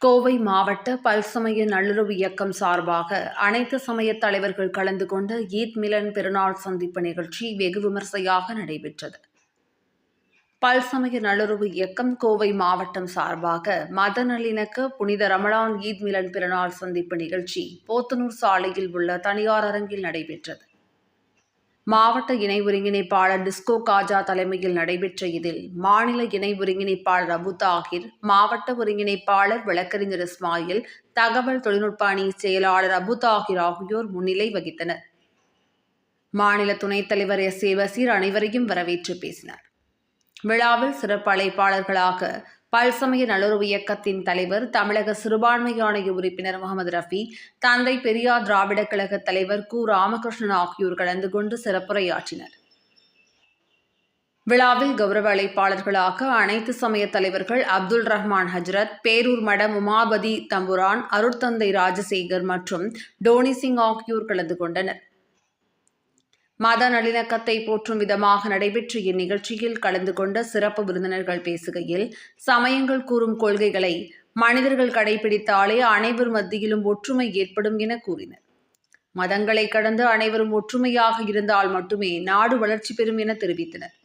கோவை மாவட்ட பல்சமய நல்லுறவு இயக்கம் சார்பாக அனைத்து சமய தலைவர்கள் கலந்து கொண்ட ஈத் மிலன் பெருநாள் சந்திப்பு நிகழ்ச்சி வெகு விமர்சையாக நடைபெற்றது. பல்சமய நல்லுறவு இயக்கம் கோவை மாவட்டம் சார்பாக மத நல்லிணக்க புனித ரமலான் ஈத் மிலன் பெருநாள் சந்திப்பு நிகழ்ச்சி போத்தனூர் சாலையில் உள்ள தனியார் அரங்கில் நடைபெற்றது. மாவட்ட இணை ஒருங்கிணைப்பாளர் டிஸ்கோ காஜா தலைமையில் நடைபெற்ற இதில் மாநில இணை ஒருங்கிணைப்பாளர் அபு தாகிர், மாவட்ட ஒருங்கிணைப்பாளர் வழக்கறிஞர் இஸ்மாயில், தகவல் தொழில்நுட்ப அணி செயலாளர் அபு தாகிர் ஆகியோர் முன்னிலை வகித்தனர். மாநில துணைத் தலைவர் எஸ்.ஏ. பசீர் அனைவரையும் வரவேற்று பேசினார். விழாவில் சிறப்பு அழைப்பாளர்களாக பல்சமய நல்லுறவு இயக்கத்தின் தலைவர், தமிழக சிறுபான்மை ஆணைய உறுப்பினர் முகமது ரஃபி, தந்தை பெரியார் திராவிட கழக தலைவர் கு. ராமகிருஷ்ணன் ஆகியோர் கலந்து கொண்டு சிறப்புரையாற்றினர். விழாவில் கௌரவ அழைப்பாளர்களாக அனைத்து சமய தலைவர்கள் அப்துல் ரஹ்மான் ஹஜ்ரத், பேரூர் மடம் உமாபதி தம்புரான், அருட்தந்தை ராஜசேகர் மற்றும் டோனி சிங் ஆகியோர் கலந்து கொண்டனர். மத நல்லிணக்கத்தை போற்றும் விதமாக நடைபெற்ற இந்நிகழ்ச்சியில் கலந்து கொண்ட சிறப்பு விருந்தினர்கள் பேசுகையில், சமயங்கள் கூறும் கொள்கைகளை மனிதர்கள் கடைபிடித்தாலே அனைவர் மத்தியிலும் ஒற்றுமை ஏற்படும் என கூறினர். மதங்களை கடந்து அனைவரும் ஒற்றுமையாக இருந்தால் மட்டுமே நாடு வளர்ச்சி பெறும் என தெரிவித்தனர்.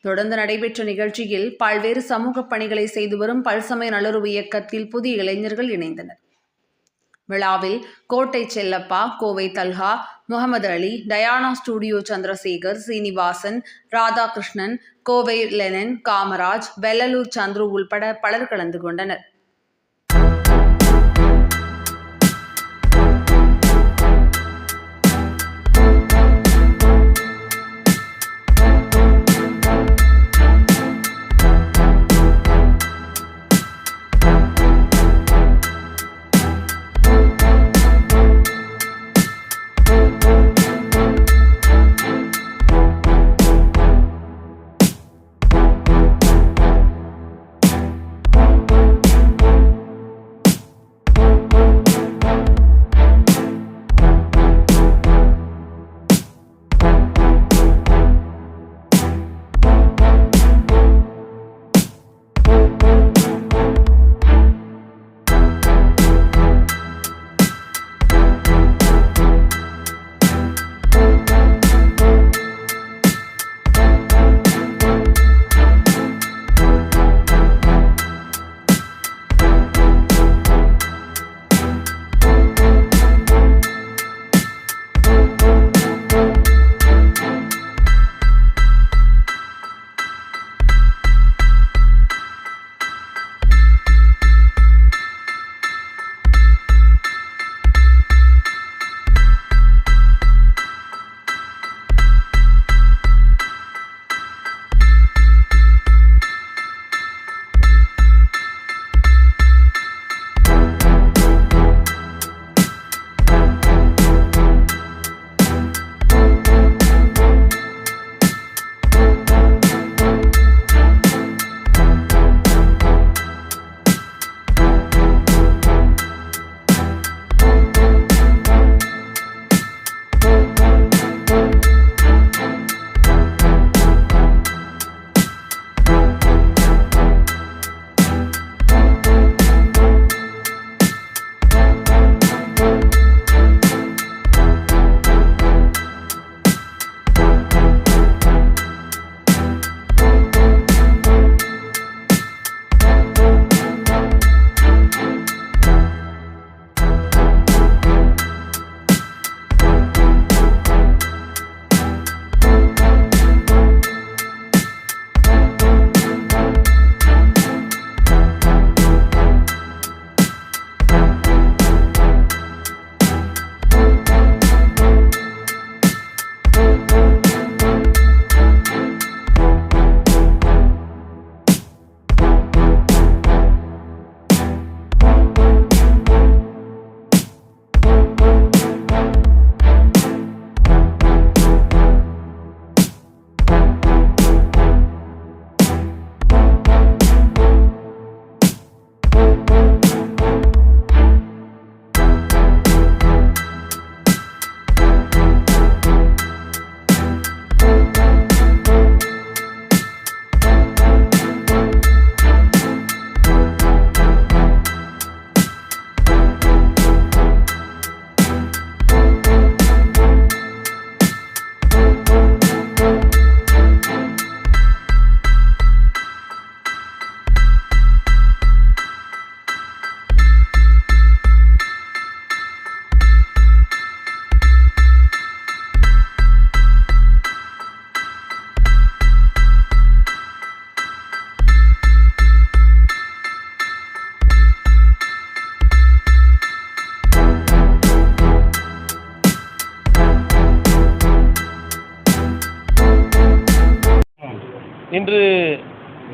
தொடர்ந்து நடைபெற்ற நிகழ்ச்சியில் பல்வேறு சமூக பணிகளை செய்து வரும் பல்சமய நல்லுறவு இயக்கத்தில் புதிய இளைஞர்கள் இணைந்தனர். விழாவில் Kottai Chellappa, Kovai Talha, Mohammed Ali, Diana studio Chandrasekhar, Srinivasan, Radhakrishnan, Kovai Lenin, Kamaraj, Vellalur Chandru உள்பட பலர் கலந்து கொண்டனர்.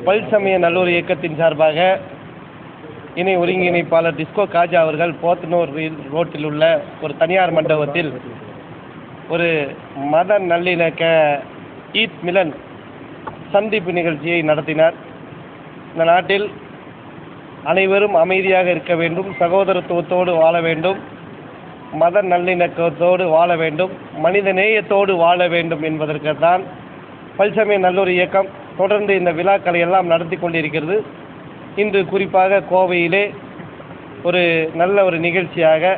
பல்சமய நல்லூர் இயக்கத்தின் சார்பாக இணை ஒருங்கிணைப்பாளர் டிஸ்கோ காஜா அவர்கள் போத்தனூர் ரோட்டில் உள்ள ஒரு தனியார் மண்டபத்தில் ஒரு மத நல்லிணக்க ஈத் மிலன் சந்திப்பு நிகழ்ச்சியை நடத்தினார். இந்த நாட்டில் அனைவரும் அமைதியாக இருக்க வேண்டும், சகோதரத்துவத்தோடு வாழ வேண்டும், மத நல்லிணக்கத்தோடு வாழ வேண்டும், மனித நேயத்தோடு வாழ வேண்டும் என்பதற்குத்தான் பல்சமய நல்லூர் இயக்கம் தொடர்ந்து இந்த விழாக்களை எல்லாம் நடத்தி கொண்டிருக்கிறது. இன்று குறிப்பாக கோவையிலே ஒரு நல்ல ஒரு நிகழ்ச்சியாக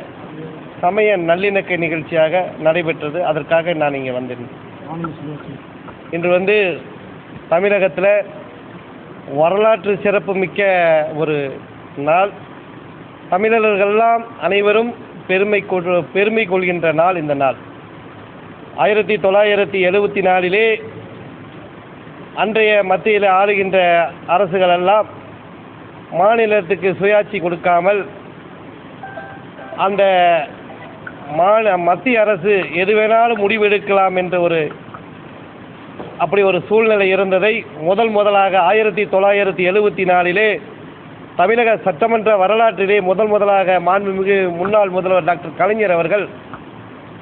சமய நல்லிணக்க நிகழ்ச்சியாக நடைபெற்றது. அதற்காக நான் இங்கே வந்தேன். இன்று தமிழகத்தில் வரலாற்று சிறப்பு மிக்க ஒரு நாள். தமிழர்களெல்லாம் அனைவரும் பெருமை கொள்கின்ற நாள் இந்த நாள். 1974 அன்றைய மத்தியில் ஆளுகின்ற அரசுகளெல்லாம் மாநிலத்துக்கு சுயாட்சி கொடுக்காமல் அந்த மத்திய அரசு எது வேணாலும் முடிவெடுக்கலாம் என்ற அப்படி ஒரு சூழ்நிலை இருந்ததை முதலாக 1974 தமிழக சட்டமன்ற வரலாற்றிலே முதலாக மாண்புமிகு முன்னாள் முதல்வர் டாக்டர் கலைஞர் அவர்கள்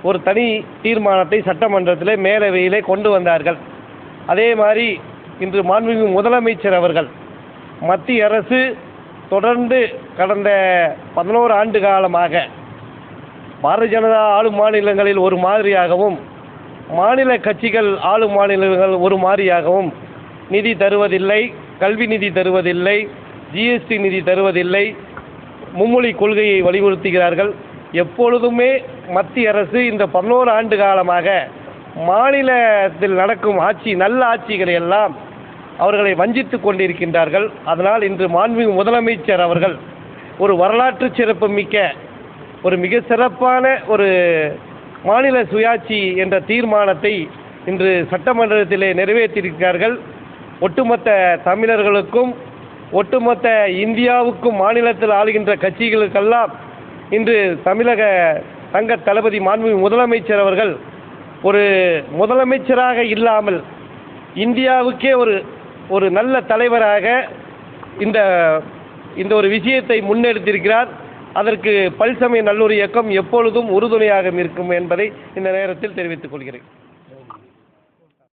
ஒரு தனி தீர்மானத்தை சட்டமன்றத்திலே மேலவையிலே கொண்டு வந்தார்கள். அதே மாதிரி இன்று மாண்புமிகு முதலமைச்சர் அவர்கள் மத்திய அரசு தொடர்ந்து கடந்த 11 ஆண்டு காலமாக பாரதிய ஜனதா ஆளும் மாநிலங்களில் ஒரு மாதிரியாகவும் மாநில கட்சிகள் ஆளும் மாநிலங்கள் ஒரு மாதிரியாகவும் நிதி தருவதில்லை, கல்வி நிதி தருவதில்லை, ஜிஎஸ்டி நிதி தருவதில்லை, மும்மொழி கொள்கையை வலியுறுத்துகிறார்கள். எப்பொழுதுமே மத்திய அரசு இந்த 11 ஆண்டு காலமாக மாநிலத்தில் நடக்கும் நல்ல ஆட்சிகளை எல்லாம் அவர்களை வஞ்சித்து கொண்டிருக்கின்றார்கள். அதனால் இன்று மாண்புமிகு முதலமைச்சர் அவர்கள் ஒரு வரலாற்று சிறப்பு மிக்க ஒரு மிக சிறப்பான ஒரு மாநில சுயாட்சி என்ற தீர்மானத்தை இன்று சட்டமன்றத்திலே நிறைவேற்றியிருக்கிறார்கள். ஒட்டுமொத்த தமிழர்களுக்கும் ஒட்டுமொத்த இந்தியாவுக்கும் மாநிலத்தில் ஆளுகின்ற கட்சிகளுக்கெல்லாம் இன்று தமிழக தங்க தளபதி மாண்புமிகு முதலமைச்சர் அவர்கள் ஒரு முதலமைச்சராக இல்லாமல் இந்தியாவுக்கே ஒரு நல்ல தலைவராக இந்த ஒரு விஷயத்தை முன்னெடுத்திருக்கிறார். அதற்கு பல்சமய நல்லூர் இயக்கம் எப்பொழுதும் உறுதுணையாக இருக்கும் என்பதை இந்த நேரத்தில் தெரிவித்துக் கொள்கிறேன்.